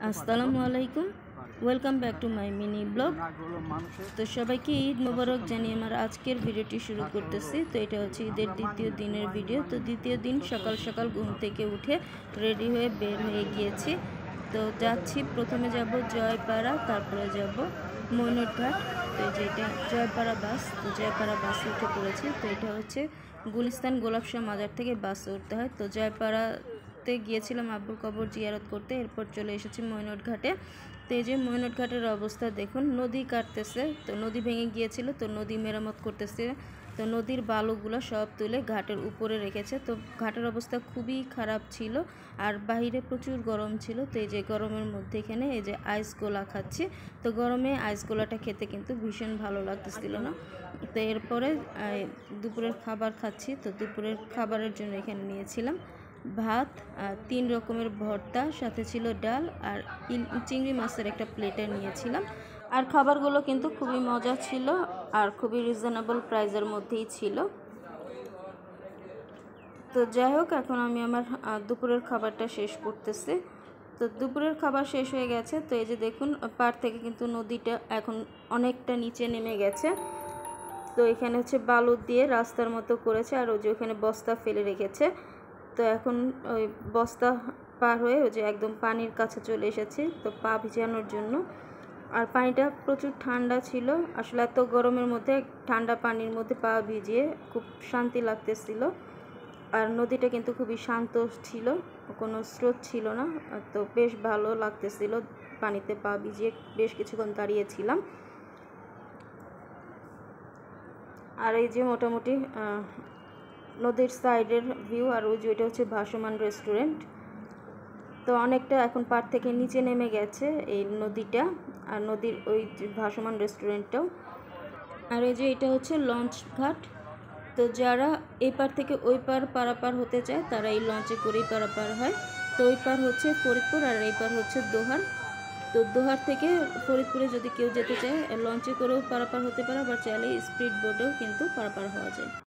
আসসালামু আলাইকুম, welcome back to my mini blog. তো সবাইকে ঈদ মোবারক জানিয়ে আমার আজকের ভিডিওটি শুরু করতেছি। তো এটা হচ্ছে ঈদের দ্বিতীয় দিনের ভিডিও। তো দ্বিতীয় দিন সকাল সকাল ঘুম থেকে উঠে রেডি হয়ে বের হয়ে গিয়েছি। তো যাচ্ছি, প্রথমে যাব জয়পাড়া, তারপরে যাব মৈনটঘাট। তো এই যে এটা জয়পাড়া বাস। তো জয়পাড়া বাসে উঠে পড়েছি। তো এটা হচ্ছে গুলিস্তান গোলাপশাহ মাজার থেকে বাসে উঠতে হয়। তো জয়পাড়াতে গিয়েছিলাম আব্বুর কবর জিয়ারত করতে, এরপর চলে এসেছি মৈনটঘাটে। তো এই যে মৈনটঘাটের অবস্থা দেখুন, নদী কাটতেছে। তো নদী ভেঙে গিয়েছিল, তো নদী মেরামত করতেছে। তো নদীর বালুগুলো সব তুলে ঘাটের উপরে রেখেছে। তো ঘাটের অবস্থা খুবই খারাপ ছিল, আর বাইরে প্রচুর গরম ছিল। তো এই যে গরমের মধ্যে এখানে এই যে আইস গোলা খাচ্ছি। তো গরমে আইস গোলাটা খেতে কিন্তু ভীষণ ভালো লাগতেছিল না। তো এরপরে দুপুরের খাবার খাচ্ছি। তো দুপুরের খাবারের জন্য এখানে নিয়েছিলাম ভাত, 3 রকমের ভর্তা, সাথে ছিল ডাল, আর চিংড়ি মাছের একটা প্লেটে নিয়েছিলাম। আর খাবারগুলো কিন্তু খুবই মজা ছিল, আর খুবই রিজনেবল প্রাইসের মধ্যেই ছিল। তো যাই হোক, এখন আমি আমার দুপুরের খাবারটা শেষ করতেছি। তো দুপুরের খাবার শেষ হয়ে গেছে। তো এই যে দেখুন, পাড় থেকে কিন্তু নদীটা এখন অনেকটা নিচে নেমে গেছে। তো এখানে হচ্ছে বালু দিয়ে রাস্তার মতো করেছে, আর ওই যে ওখানে বস্তা ফেলে রেখেছে। তো এখন ওই বস্তা পার হয়ে ওই যে একদম পানির কাছে চলে এসেছি, তো পা ভিজানোর জন্য। আর পানিটা প্রচুর ঠান্ডা ছিল। আসলে এত গরমের মধ্যে ঠান্ডা পানির মধ্যে পা ভিজিয়ে খুব শান্তি লাগতেছিল। আর নদীটা কিন্তু খুবই শান্ত ছিল, কোনো স্রোত ছিল না। তো বেশ ভালো লাগতেছিল, পানিতে পা ভিজিয়ে বেশ কিছুক্ষণ দাঁড়িয়েছিলাম। আর এই যে মোটামুটি নদীর সাইডের ভিউ, আর ওই যে ওইটা হচ্ছে ভাসমান রেস্টুরেন্ট। তো অনেকটা এখন পাড় থেকে নিচে নেমে গেছে এই নদীটা, আর নদীর ওই ভাসমান রেস্টুরেন্টটাও। আর এই যে এটা হচ্ছে লঞ্চ ঘাট। তো যারা এই পার থেকে ওই পার পারাপার হতে চায় তারা এই লঞ্চে করেই পারাপার হয়। তো ওই পার হচ্ছে ফরিদপুর, আর এই পার হচ্ছে দোহার। তো দোহার থেকে ফরিদপুরে যদি কেউ যেতে চায় লঞ্চে করেও পারাপার হতে পারে, বা চাইলে স্পিড বোটেও কিন্তু পারাপার হওয়া যায়।